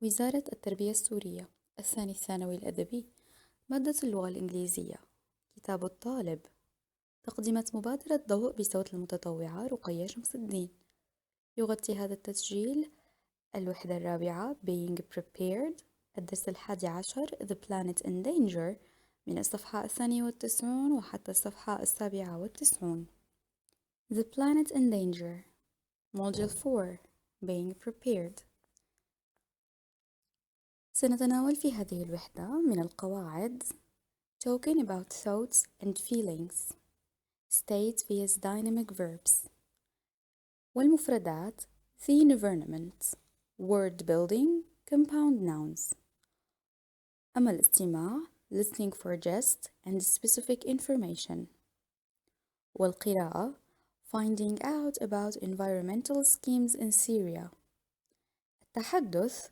وزارة التربية السورية الثاني الثانوي الأدبي مادة اللغة الإنجليزية كتاب الطالب تقديمت مبادرة ضوء بصوت المتطوعة رقية شمس الدين. يغطي هذا التسجيل الوحدة الرابعة Being Prepared، الدرس 11 The Planet in Danger، من الصفحة 92 وحتى الصفحة 97. The Planet in Danger Module 4 Being Prepared. سنتناول في هذه الوحدة من القواعد Talking about thoughts and feelings State vs dynamic verbs والمفردات The environment Word building Compound nouns. أما الاستماع Listening for just and specific information. والقراءة Finding out about environmental schemes in Syria. التحدث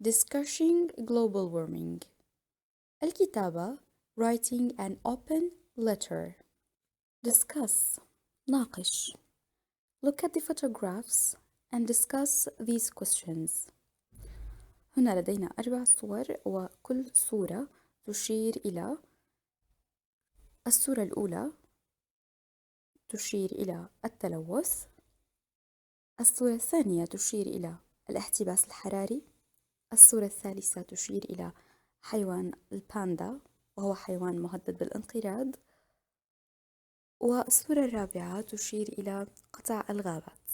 Discussing global warming. الكتابة Writing an open letter. Discuss ناقش. Look at the photographs and discuss these questions. هنا لدينا 4 صور وكل صورة تشير إلى الصورة الأولى تشير إلى التلوث، الصورة الثانية تشير إلى الاحتباس الحراري، الصورة الثالثة تشير إلى حيوان الباندا وهو حيوان مهدد بالانقراض، والصورة الرابعة تشير إلى قطع الغابات.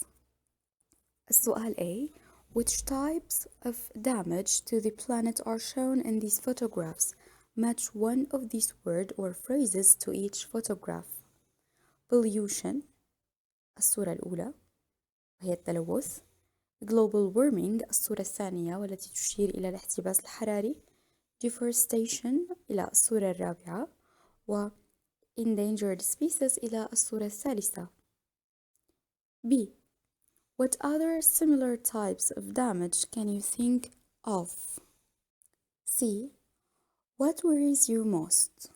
السؤال A Which types of damage to the planet are shown in these photographs? Match one of these words or phrases to each photograph. Pollution الصورة الأولى وهي التلوث. Global warming الصورة الثانية والتي تشير إلى الاحتباس الحراري. Deforestation إلى الصورة الرابعة و Endangered species إلى الصورة الثالثة. B. What other similar types of damage can you think of? C. What worries you most?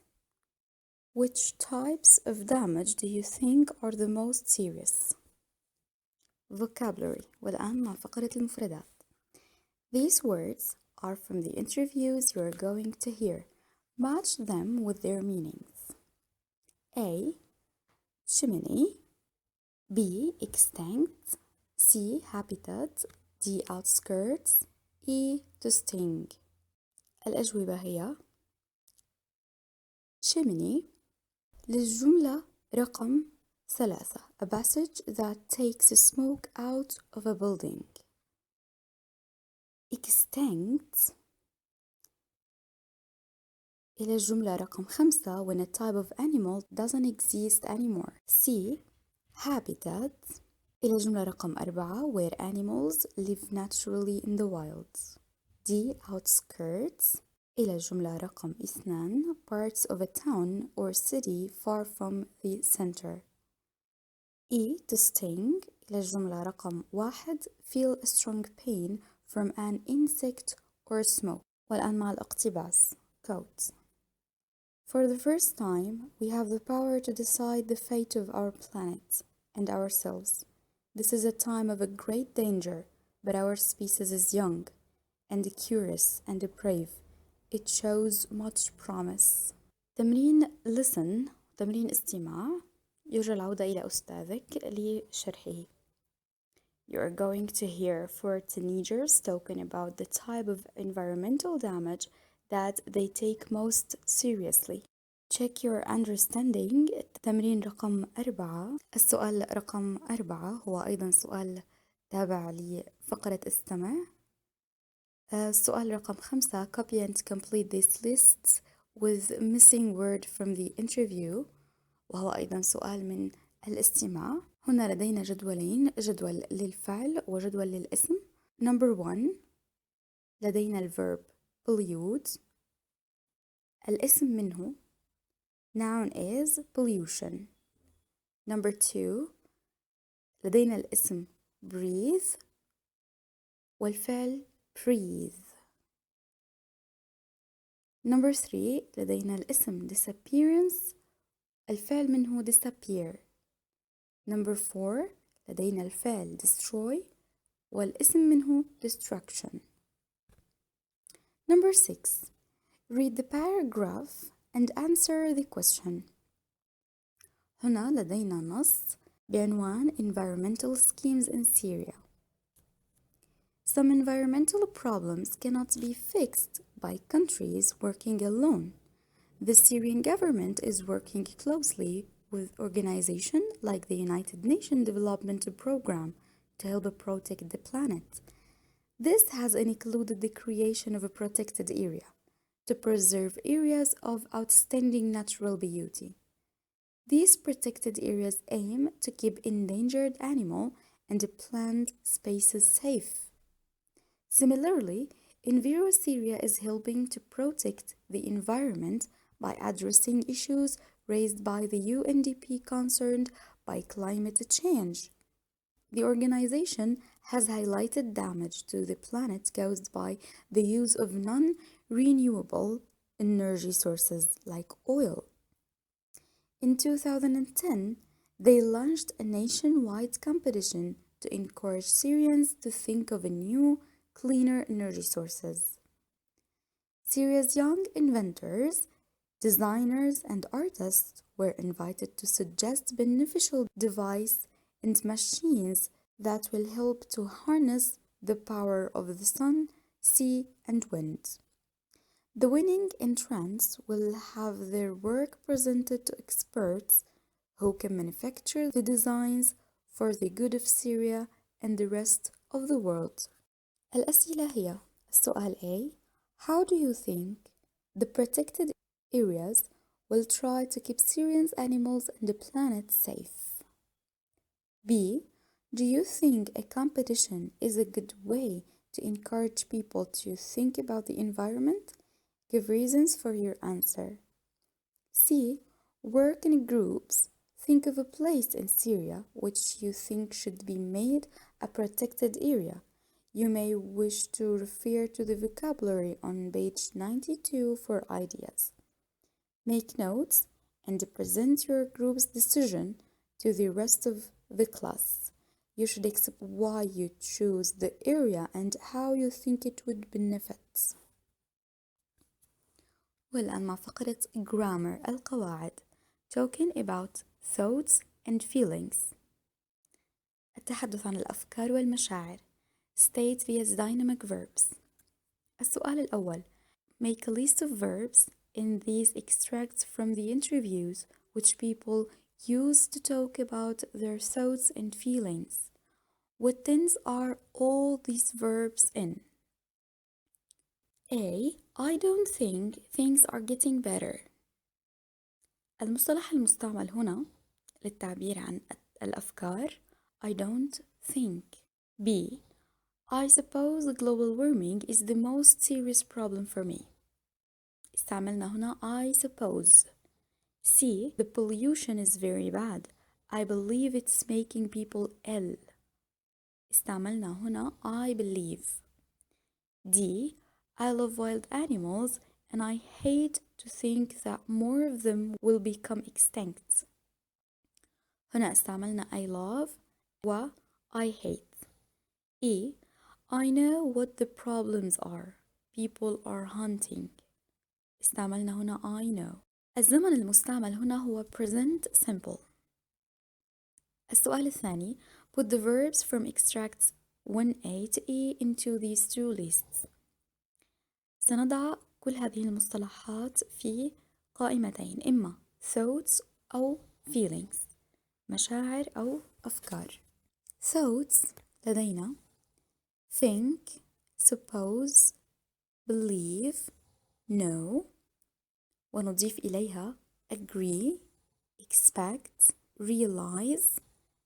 Which types of damage do you think are the most serious? Vocabulary. والآن مع فقرة المفردات. These words are from the interviews you are going to hear. Match them with their meanings. A. Chimney. B. Extinct. C. Habitat. D. Outskirts. E. To sting. الأجوبة هي chimney للجملة رقم 3 A passage that takes smoke out of a building. Extinct إلى الجملة رقم 5 when a type of animal doesn't exist anymore. C. Habitat إلى الجملة رقم 4 where animals live naturally in the wild. D. Outskirts إلى الجملة رقم 2 parts of a town or city far from the center. E. To sting إلى الجملة رقم 1 feel a strong pain from an insect or smoke. والآن مع الاقتباس. Quote. For the first time, we have the power to decide the fate of our planet and ourselves. This is a time of a great danger, but our species is young and curious and brave. It shows much promise. تمرين listen تمرين استماع يرجى العودة إلى أستاذك لشرحه. You are going to hear 4 teenagers talking about the type of environmental damage that they take most seriously. Check your understanding. تمرين رقم 4. السؤال رقم 4 هو أيضا سؤال تابع لفقرة استمع. السؤال رقم 5 Copy and complete these lists with missing word from the interview، وهو أيضا سؤال من الاستماع. هنا لدينا جدولين، جدول للفعل وجدول للاسم. Number 1 لدينا الverb pollute، الاسم منه noun is pollution. Number 2 لدينا الاسم breathe والفعل breathe. Number 3 لدينا الاسم disappearance، الفعل منه disappear. Number 4 لدينا الفعل destroy والاسم منه destruction. Number 6. Read the paragraph and answer the question. هنا لدينا نص بعنوان Environmental Schemes in Syria. Some environmental problems cannot be fixed by countries working alone. The Syrian government is working closely with organizations like the United Nations Development Programme to help protect the planet. This has included the creation of a protected area to preserve areas of outstanding natural beauty. These protected areas aim to keep endangered animal and plant species safe. Similarly, Syria is helping to protect the environment by addressing issues raised by the UNDP concerned by climate change. The organization has highlighted damage to the planet caused by the use of non-renewable energy sources like oil. In 2010, they launched a nationwide competition to encourage Syrians to think of new, cleaner energy sources. Syria's young inventors, designers, and artists were invited to suggest beneficial devices and machines that will help to harness the power of the sun, sea, and wind. The winning entrants will have their work presented to experts who can manufacture the designs for the good of Syria and the rest of the world. الأسئلة هي: السؤال A. How do you think the protected areas will try to keep Syrians, animals, and the planet safe? B. Do you think a competition is a good way to encourage people to think about the environment? Give reasons for your answer. C. Work in groups. Think of a place in Syria which you think should be made a protected area. You may wish to refer to the vocabulary on page 92 for ideas. Make notes and present your group's decision to the rest of the class. You should explain why you choose the area and how you think it would benefit. والآن مع فقرة grammar القواعد. Talking about thoughts and feelings. التحدث عن الأفكار والمشاعر. State via dynamic verbs. السؤال الأول. Make a list of verbs in these extracts from the interviews which people use to talk about their thoughts and feelings. What tense are all these verbs in? A. I don't think things are getting better. المصطلح المستعمل هنا للتعبير عن الأفكار I don't think. B. I suppose global warming is the most serious problem for me. استعملنا هنا I suppose. C. The pollution is very bad. I believe it's making people ill. استعملنا هنا I believe. D. I love wild animals and I hate to think that more of them will become extinct. هنا استعملنا I love و I hate. E. I know what the problems are. People are hunting. استعملنا هنا I know. الزمن المستعمل هنا هو present simple. السؤال الثاني. Put the verbs from extracts 1A to E into these two lists. سنضع كل هذه المصطلحات في قائمتين إما thoughts أو feelings مشاعر أو أفكار. Thoughts لدينا think, suppose, believe, know ونضيف إليها agree, expect, realize,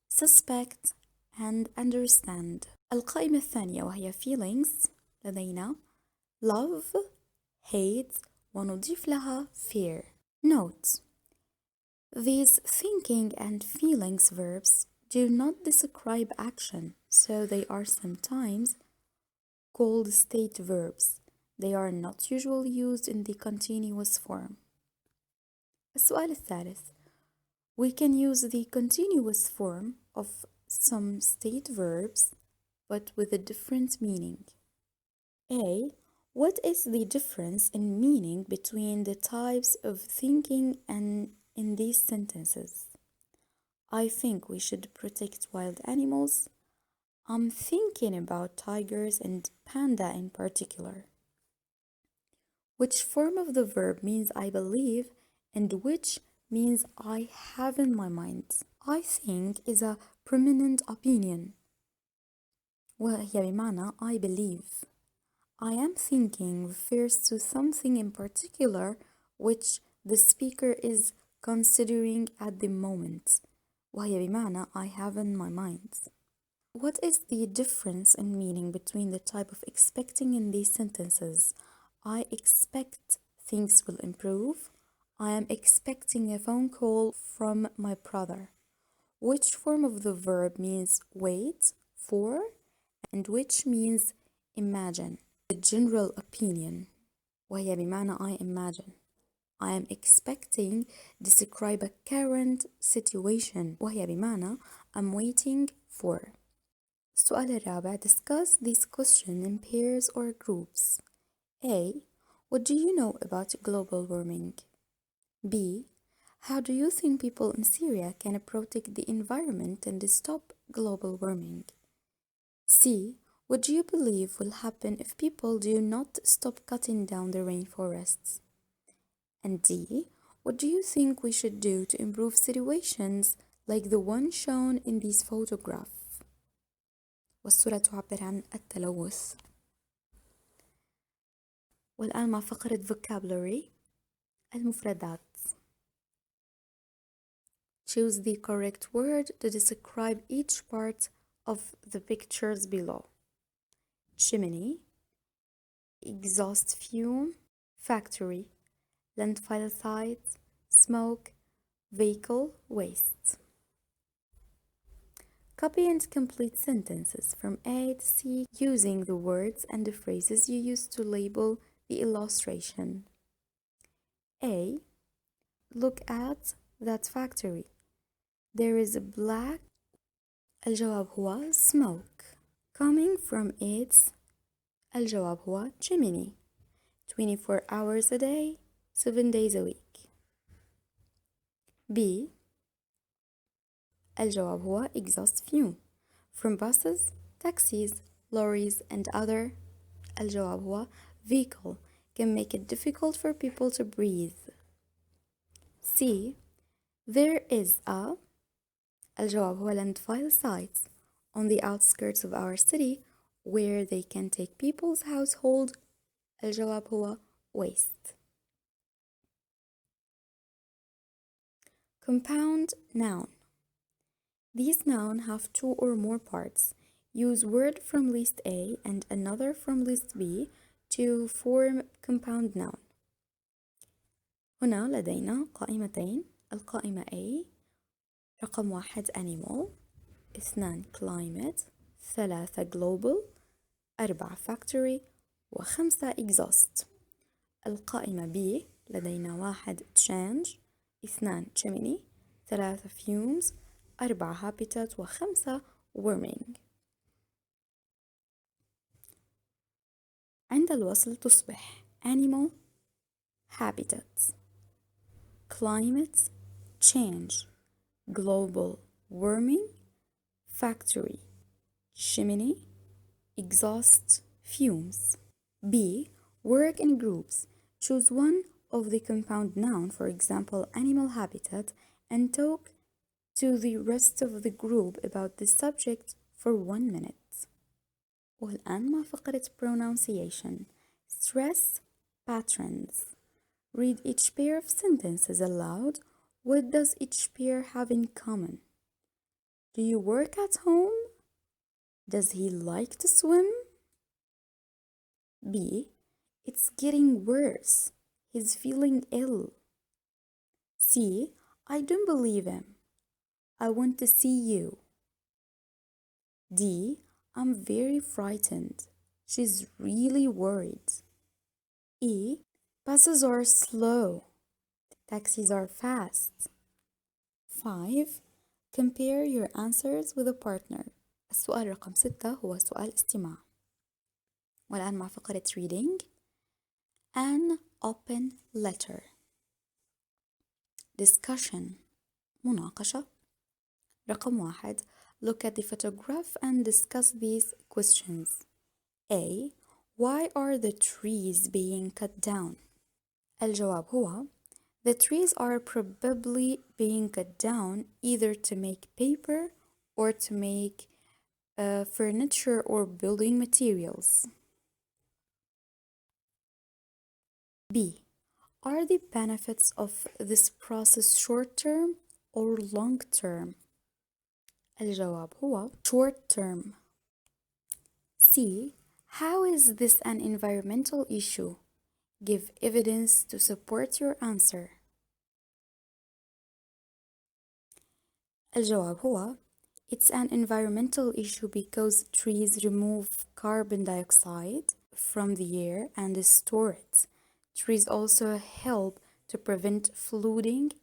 suspect and understand. القائمة الثانية وهي feelings لدينا love, hate ونضيف لها fear. Note: these thinking and feelings verbs do not describe action, so they are sometimes called state verbs. They are not usually used in the continuous form. السؤال الثالث. We can use the continuous form of some state verbs, but with a different meaning. A. What is the difference in meaning between the types of thinking and in these sentences? I think we should protect wild animals. I'm thinking about tigers and panda in particular. Which form of the verb means I believe and which means I have in my mind? I think is a prominent opinion وهي بمعنى I believe. I am thinking refers to something in particular which the speaker is considering at the moment وهي بمعنى I have in my mind. What is the difference in meaning between the type of expecting in these sentences? I expect things will improve. I am expecting a phone call from my brother. Which form of the verb means wait for and which means imagine? The general opinion وهي بمعنى I imagine. I am expecting describe a current situation وهي بمعنى I'm waiting for. السؤال الرابع discuss this question in pairs or groups. A. What do you know about global warming? B. How do you think people in Syria can protect the environment and stop global warming? C. What do you believe will happen if people do not stop cutting down the rainforests? And D. What do you think we should do to improve situations like the one shown in this photograph? والصورة تعبر عن التلوث. والآن مع فقرة vocabulary المفردات. Choose the correct word to describe each part of the pictures below. Chimney, exhaust fume, factory, landfill site, smoke, vehicle, waste. Copy and complete sentences from A to C using the words and the phrases you use to label the illustration. A. Look at that factory. There is a black. الجواب هو smoke. Coming from it. الجواب هو chimney. 24 hours a day, 7 days a week. B. الجواب هو exhaust fume. From buses, taxis, lorries and other. الجواب هو vehicle can make it difficult for people to breathe. C. There is a. الجواب هو landfill sites on the outskirts of our city where they can take people's household. الجواب هو waste. Compound noun. These nouns have two or more parts. Use word from list A and another from list B to form compound noun. هنا لدينا قائمتين. القائمة A رقم 1 animal 2 climate 3 global 4 factory و5 exhaust. القائمة B لدينا 1 change 2 chimney 3 fumes 4 habitat و5 warming. عند الوصل تصبح animal habitat climate change global warming factory chimney exhaust fumes. B. Work in groups. Choose one of the compound noun, for example animal habitat, and talk to the rest of the group about the subject for 1 minute. والآن مع فقرة pronunciation. Stress patterns. Read each pair of sentences aloud. What does each pair have in common? Do you work at home? Does he like to swim? B. It's getting worse. He's feeling ill. C. I don't believe him. I want to see you. D. I'm very frightened. She's really worried. E. Buses are slow. Taxis are fast. 5. Compare your answers with a partner. السؤال رقم 6 هو سؤال استماع. والآن مع فقرة reading. an open letter. Discussion مناقشة. رقم 1. Look at the photograph and discuss these questions. A. Why are the trees being cut down? الجواب هو The trees are probably being cut down either to make paper or to make furniture or building materials. B. Are the benefits of this process short-term or long-term? الجواب هو short-term. C. How is this an environmental issue? Give evidence to support your answer. الجواب هو It's an environmental issue because trees remove carbon dioxide from the air and store it. Trees also help to prevent flooding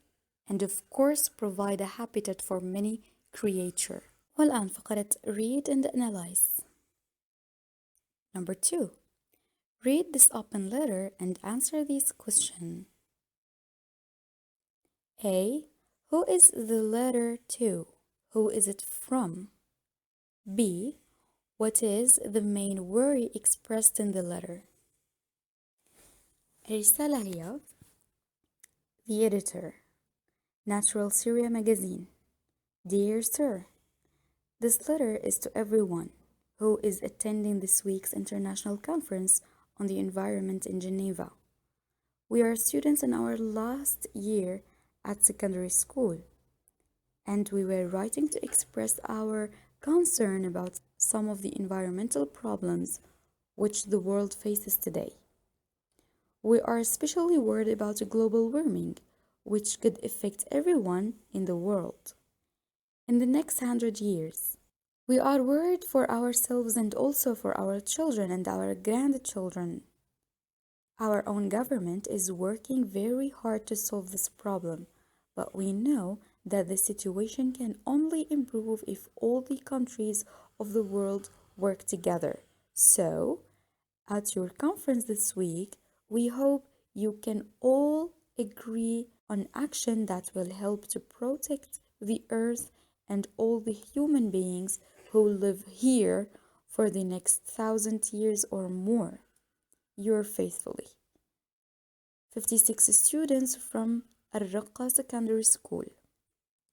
and of course provide a habitat for many creatures. والآن فقرة read and analyze. Number 2. Read this open letter and answer these questions. A. Who is the letter to? Who is it from? B. What is the main worry expressed in the letter? الرسالة هي The editor, Natural Syria magazine. Dear Sir, this letter is to everyone who is attending this week's international conference on the environment in Geneva. We are students in our last year at secondary school, and we were writing to express our concern about some of the environmental problems which the world faces today. We are especially worried about global warming, which could affect everyone in the world in the next 100 years. We are worried for ourselves and also for our children and our grandchildren. Our own government is working very hard to solve this problem, but we know that the situation can only improve if all the countries of the world work together. So, at your conference this week, we hope you can all agree on action that will help to protect the earth and all the human beings who live here for the next 1,000 years or more. Yours faithfully. 56 students from الرقة Secondary School.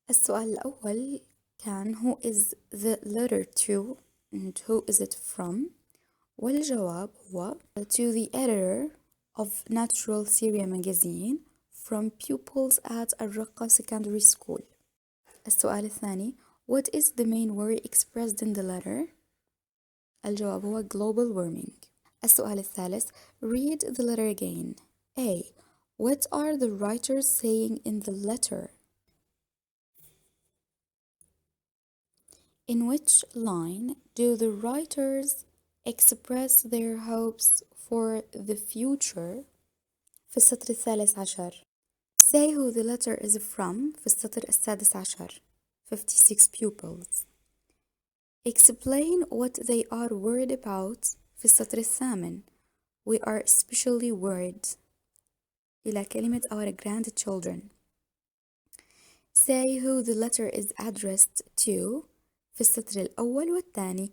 السؤال الأول كان Who is the letter to and who is it from? والجواب هو To the editor of Natural Syria magazine from pupils at الرقة Secondary School. السؤال الثاني What is the main worry expressed in the letter? الجواب هو global warming. السؤال الثالث Read the letter again. A. What are the writers saying in the letter? In which line do the writers express their hopes for the future? في السطر الثالث عشر. Say who the letter is from في السطر السادس عشر. 56 pupils. Explain what they are worried about في السطر الثامن. We are especially worried. إلى كلمة our grandchildren. Say who the letter is addressed to في السطر الأول والثاني.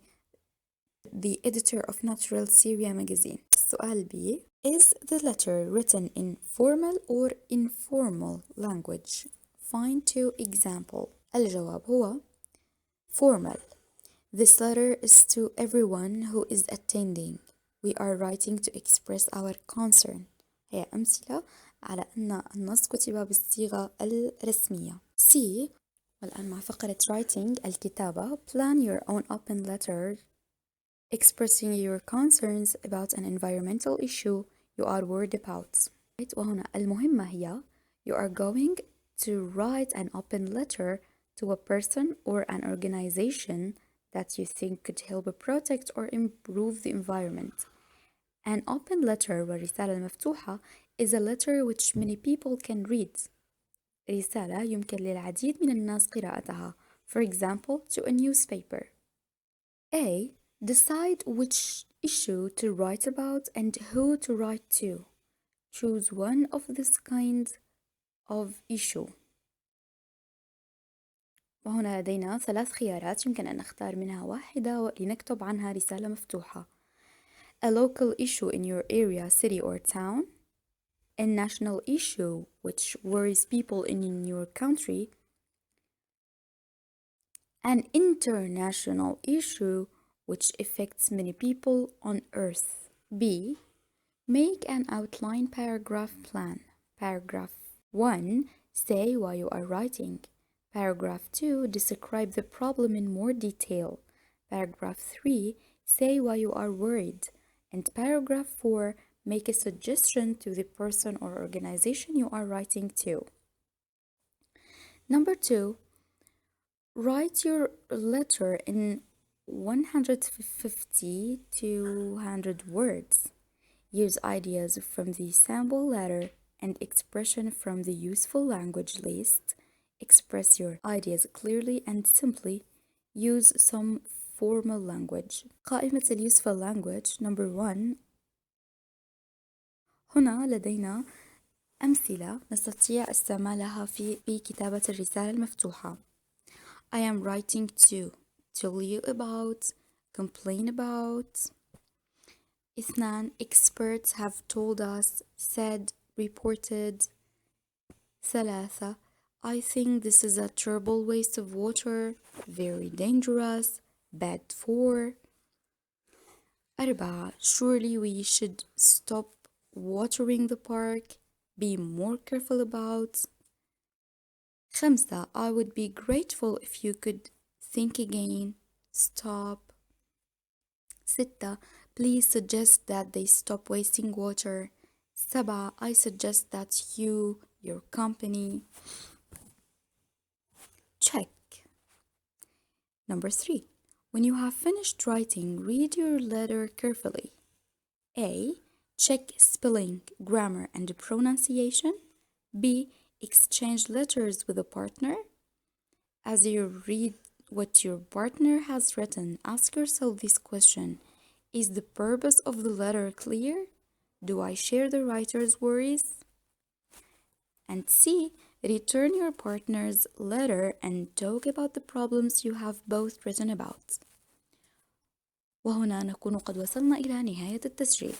The editor of Natural Syria magazine. السؤال B. Is the letter written in formal or informal language? Find two examples. الجواب هو formal. This letter is to everyone who is attending. We are writing to express our concern. هي أمثلة على أن النص كتب بالصيغة الرسمية. C. والآن مع فقرة writing الكتابة. Plan your own open letter expressing your concerns about an environmental issue you are worried about. وهنا المهمة هي you are going to write an open letter to a person or an organization that you think could help protect or improve the environment. An open letter والرسالة المفتوحة is a letter which many people can read. رسالة يمكن للعديد من الناس قراءتها. For example, to a newspaper. A. Decide which issue to write about and who to write to. Choose one of this kind of issue. وهنا لدينا 3 خيارات يمكن أن نختار منها واحدة لنكتب عنها رسالة مفتوحة. A local issue in your area, city or town. A national issue which worries people in your country. An international issue which affects many people on earth. B. Make an outline paragraph plan. Paragraph 1. Say why you are writing. Paragraph 2. Describe the problem in more detail. Paragraph 3. Say why you are worried. And paragraph 4. Make a suggestion to the person or organization you are writing to. Number 2. Write your letter in 150 to 100 words. Use ideas from the sample letter and expression from the useful language list. Express your ideas clearly and simply. Use some formal language. قائمة ال useful language. Number 1. هنا لدينا أمثلة نستطيع استعمالها في كتابة الرسالة المفتوحة. I am writing to tell you about, complain about. 2. Experts have told us, said, reported. 3. I think this is a terrible waste of water, very dangerous, bad for. 4. Surely we should stop watering the park, be more careful about. 5. I would be grateful if you could think again, stop. 6. Please suggest that they stop wasting water. 7. I suggest that you, your company. Check. Number 3. When you have finished writing, read your letter carefully. A. Check spelling, grammar, and pronunciation. B. Exchange letters with a partner. As you read what your partner has written, ask yourself this question. Is the purpose of the letter clear? Do I share the writer's worries? And C. Return your partner's letter and talk about the problems you have both written about. وهنا نكون قد وصلنا إلى نهاية التسجيل.